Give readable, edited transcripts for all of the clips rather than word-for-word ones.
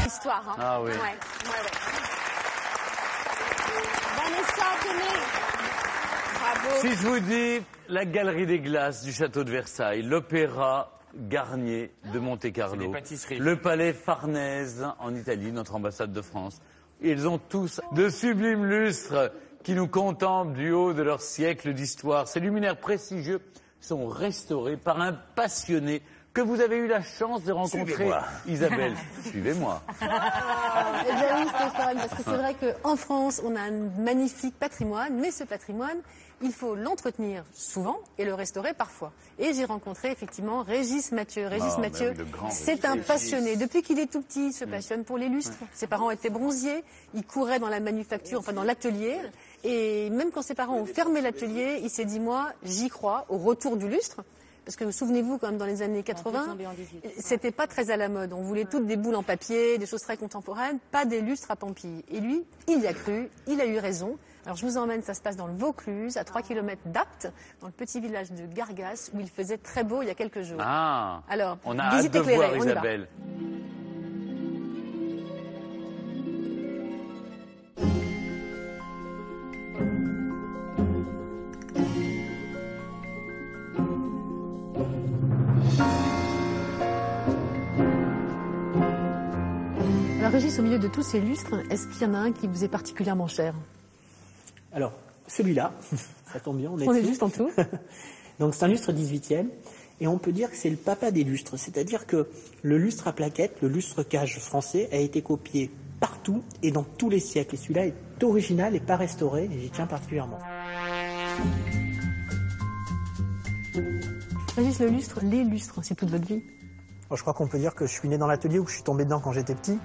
l'histoire. Hein. Ah oui. Ouais. Vanessa, tenez. Bravo. Si je vous dis la Galerie des Glaces du Château de Versailles, l'Opéra Garnier de Monte-Carlo, le Palais Farnèse en Italie, notre ambassade de France, ils ont tous de sublimes lustres qui nous contemplent du haut de leur siècle d'histoire. Ces luminaires prestigieux sont restaurés par un passionné que vous avez eu la chance de rencontrer, Isabelle. Suivez-moi. Eh bien oui, Stéphane, parce que c'est vrai qu'en France, on a un magnifique patrimoine, mais ce patrimoine, il faut l'entretenir souvent et le restaurer parfois. Et j'ai rencontré effectivement Régis Mathieu. Régis Mathieu, c'est un passionné. Depuis qu'il est tout petit, il se passionne pour les lustres. Ses parents étaient bronziers, il courait dans la manufacture, enfin dans l'atelier. Et même quand ses parents ont fermé l'atelier, il s'est dit, moi, j'y crois, au retour du lustre. Parce que souvenez-vous, quand même, dans les années 80, c'était pas très à la mode. On voulait toutes des boules en papier, des choses très contemporaines, pas des lustres à pampilles. Et lui, il y a cru, il a eu raison. Alors je vous emmène, ça se passe dans le Vaucluse, à 3 km d'Apt, dans le petit village de Gargas, où il faisait très beau il y a quelques jours. Ah, alors, on a hâte de voir Isabelle. Alors Régis, au milieu de tous ces lustres, est-ce qu'il y en a un qui vous est particulièrement cher? Alors, celui-là, ça tombe bien, on est juste en dessous. Donc c'est un lustre 18e, et on peut dire que c'est le papa des lustres. C'est-à-dire que le lustre à plaquettes, le lustre cage français, a été copié partout et dans tous les siècles. Et celui-là est original et pas restauré, et j'y tiens particulièrement. Régis, le lustre, les lustres, c'est toute votre vie? Je crois qu'on peut dire que je suis né dans l'atelier où je suis tombé dedans quand j'étais petit.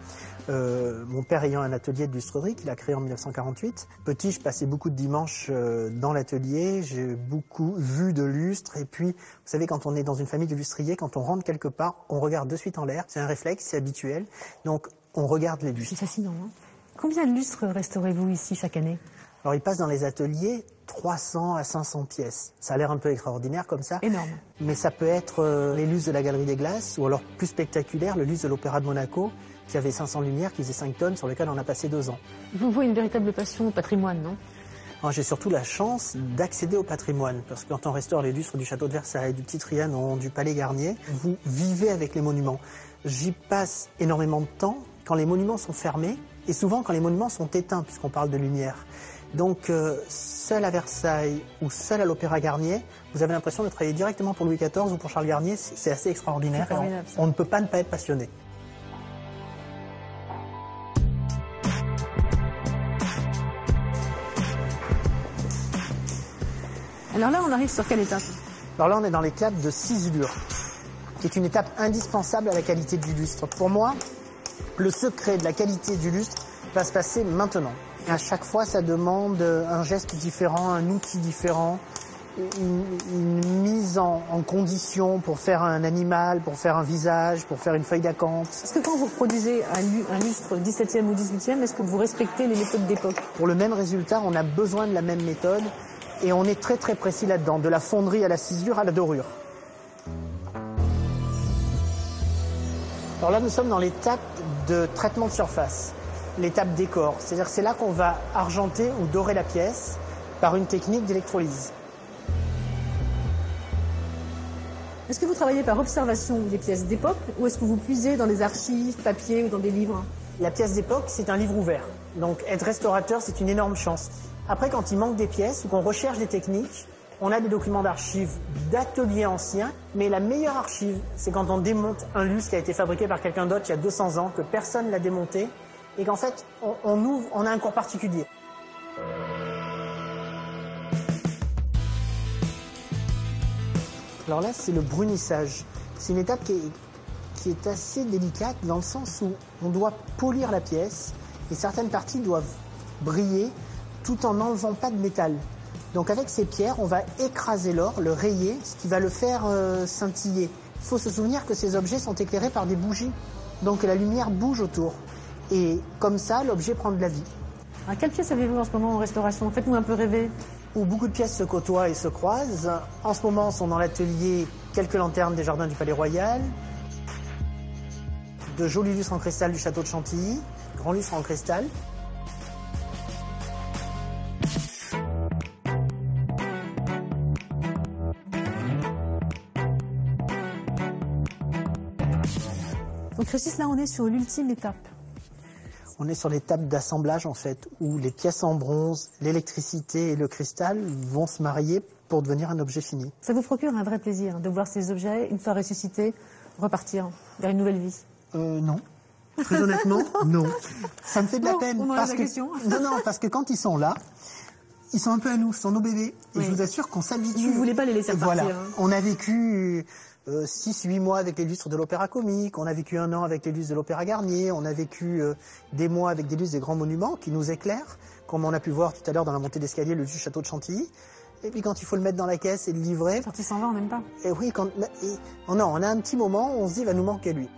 Mon père ayant un atelier de lustrerie qu'il a créé en 1948. Petit, je passais beaucoup de dimanches dans l'atelier, j'ai beaucoup vu de lustres. Et puis, vous savez, quand on est dans une famille de lustriers, quand on rentre quelque part, on regarde de suite en l'air. C'est un réflexe, c'est habituel. Donc, on regarde les lustres. C'est fascinant, hein? Combien de lustres restaurez-vous ici chaque année? Alors, ils passent dans les ateliers 300 à 500 pièces. Ça a l'air un peu extraordinaire comme ça. Énorme. Mais ça peut être les lustres de la Galerie des Glaces, ou alors plus spectaculaire, le lustre de l'Opéra de Monaco, qui avait 500 lumières, qui faisait 5 tonnes, sur lequel on a passé 2 ans. Vous voyez une véritable passion au patrimoine, non? J'ai surtout la chance d'accéder au patrimoine, parce que quand on restaure les lustres du château de Versailles, du Petit Trianon, du Palais Garnier, vous vivez avec les monuments. J'y passe énormément de temps quand les monuments sont fermés, et souvent quand les monuments sont éteints, puisqu'on parle de lumière. Donc, seul à Versailles ou seul à l'Opéra Garnier, vous avez l'impression de travailler directement pour Louis XIV ou pour Charles Garnier. C'est assez extraordinaire. On ne peut pas ne pas être passionné. Alors là, on arrive sur quelle étape? Alors là, on est dans l'étape de ciselure, qui est une étape indispensable à la qualité du lustre. Pour moi, le secret de la qualité du lustre va se passer maintenant. À chaque fois, ça demande un geste différent, un outil différent, une mise en condition pour faire un animal, pour faire un visage, pour faire une feuille d'acanthe. Est-ce que quand vous produisez un lustre 17e ou 18e, est-ce que vous respectez les méthodes d'époque? Pour le même résultat, on a besoin de la même méthode et on est très très précis là-dedans, de la fonderie à la ciselure à la dorure. Alors là, nous sommes dans l'étape de traitement de surface. L'étape décor, c'est-à-dire c'est là qu'on va argenter ou dorer la pièce par une technique d'électrolyse. Est-ce que vous travaillez par observation des pièces d'époque ou est-ce que vous puisez dans des archives, papier ou dans des livres? La pièce d'époque, c'est un livre ouvert. Donc être restaurateur, c'est une énorme chance. Après, quand il manque des pièces ou qu'on recherche des techniques, on a des documents d'archives d'ateliers anciens, mais la meilleure archive, c'est quand on démonte un lustre qui a été fabriqué par quelqu'un d'autre il y a 200 ans, que personne l'a démonté, et qu'en fait, on a un cours particulier. Alors là, c'est le brunissage. C'est une étape qui est assez délicate dans le sens où on doit polir la pièce et certaines parties doivent briller tout en n'enlevant pas de métal. Donc avec ces pierres, on va écraser l'or, le rayer, ce qui va le faire scintiller. Il faut se souvenir que ces objets sont éclairés par des bougies, donc la lumière bouge autour. Et comme ça, l'objet prend de la vie. À quelle pièce avez-vous en ce moment en restauration? Faites-nous un peu rêver. Où beaucoup de pièces se côtoient et se croisent. En ce moment, sont dans l'atelier quelques lanternes des jardins du Palais Royal. de jolis lustres en cristal du château de Chantilly, grands lustres en cristal. Donc Régis, là on est sur l'ultime étape. On est sur l'étape d'assemblage en fait, où les pièces en bronze, l'électricité et le cristal vont se marier pour devenir un objet fini. Ça vous procure un vrai plaisir de voir ces objets, une fois ressuscités, repartir vers une nouvelle vie? Non. Très honnêtement, non. Ça me fait de la peine. On parce la que... question. Non, parce que quand ils sont là, ils sont un peu à nous, ce sont nos bébés. Et je vous assure qu'on s'habitue. Vous ne voulez pas les laisser repartir. Voilà. On a vécu 6-8 mois avec les lustres de l'Opéra Comique, on a vécu 1 an avec les lustres de l'Opéra Garnier, on a vécu des mois avec des lustres des grands monuments qui nous éclairent, comme on a pu voir tout à l'heure dans la montée d'escalier le lustre du château de Chantilly. Et puis quand il faut le mettre dans la caisse et le livrer... Quand il s'en va, on n'aime pas. Et oui, non, on a un petit moment où on se dit, il va nous manquer lui.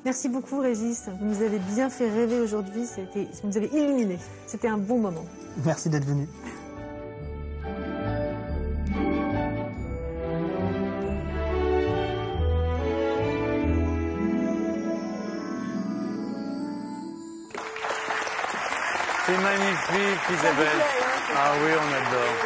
Merci beaucoup Régis, vous nous avez bien fait rêver aujourd'hui, vous nous avez illuminé. C'était un bon moment. Merci d'être venu. C'est magnifique, Isabelle. Ah oui, on adore.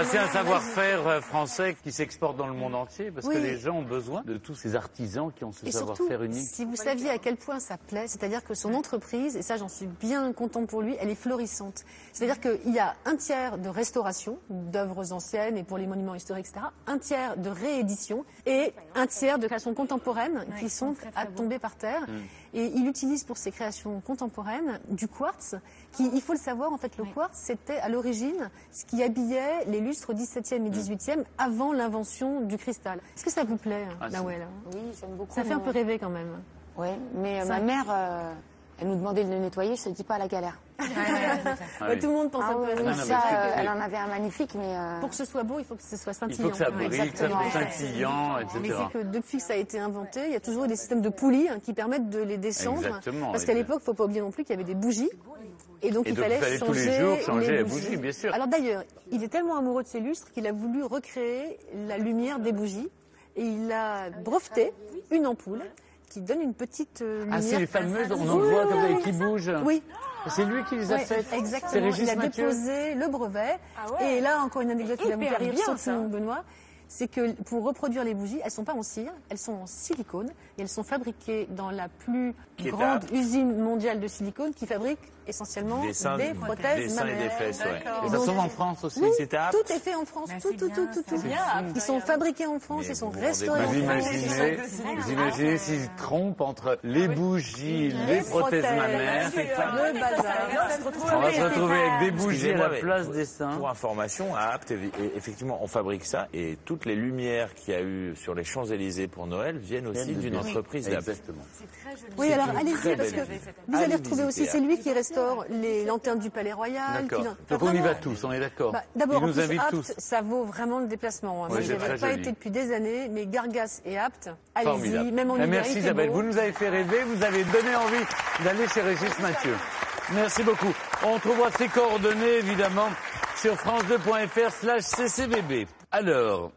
C'est un savoir-faire français qui s'exporte dans le monde entier, parce que les gens ont besoin de tous ces artisans qui ont ce savoir-faire unique. Si vous saviez à quel point ça plaît, c'est-à-dire que son entreprise, et ça j'en suis bien contente pour lui, elle est florissante. C'est-à-dire qu'il y a un tiers de restauration d'œuvres anciennes et pour les monuments historiques, etc., un tiers de réédition et un tiers de créations contemporaines qui sont à tomber par terre. Et il utilise pour ses créations contemporaines du quartz, qui, il faut le savoir, en fait, le quartz, c'était à l'origine ce qui habillait les lustres 17e et 18e avant l'invention du cristal. Est-ce que ça vous plaît, Nawel? Oui, j'aime beaucoup. Ça fait un peu rêver quand même. Oui, mais ma mère, elle nous demandait de le nettoyer, je ne dis pas à la galère. Tout le monde pense un peu à ça. Elle en avait un magnifique, mais... Pour que ce soit beau, il faut que ce soit scintillant. Il faut que ça brille, que ça soit scintillant, etc. Mais c'est que depuis que ça a été inventé, il y a toujours eu des systèmes de poulies qui permettent de les descendre. Exactement. Parce qu'à l'époque, il ne faut pas oublier non plus qu'il y avait des bougies. Et donc il fallait changer tous les jours changer les bougies, bien sûr. Alors d'ailleurs, il est tellement amoureux de ces lustres qu'il a voulu recréer la lumière des bougies. Et il a breveté une ampoule qui donne une petite lumière. Ah, c'est les fameuses, on en voit comme ça, qui bougent. Oui. C'est lui qui les a faites. Exactement. C'est Régis il a Mathieu. déposé le brevet. Et là, encore une anecdote qui va vous faire rire, surtout Benoît. C'est que pour reproduire les bougies, elles ne sont pas en cire, elles sont en silicone. Et elles sont fabriquées dans la plus grande usine mondiale de silicone qui fabrique essentiellement des prothèses mammaires. Et des fesses, Et ça se donc, trouve en France aussi. oui, C'est à tout est fait en France, tout. Ils sont fabriqués en France, ils sont restaurés en France. Vous imaginez s'ils se trompent entre les bougies, les prothèses mammaires. Le bazar. On va se retrouver avec des bougies à la place des seins. Pour information, à Apt, effectivement, on fabrique ça et toutes les lumières qu'il y a eu sur les Champs-Élysées pour Noël viennent aussi d'une entreprise d'Apt. Exactement. Oui, alors allez-y, parce que vous allez retrouver aussi, c'est lui qui restaure les lanternes du Palais Royal. D'accord. Donc on y va tous, on est d'accord. D'abord, il nous invite tous. Ça vaut vraiment le déplacement. Moi, je n'avais pas été depuis des années, mais Gargas et Apt, allez-y, même en hiver. Merci Isabelle, vous nous avez fait rêver, vous avez donné envie d'aller chez Régis Mathieu. Merci beaucoup. On trouvera ses coordonnées, évidemment, sur france2.fr/ccbb. Alors...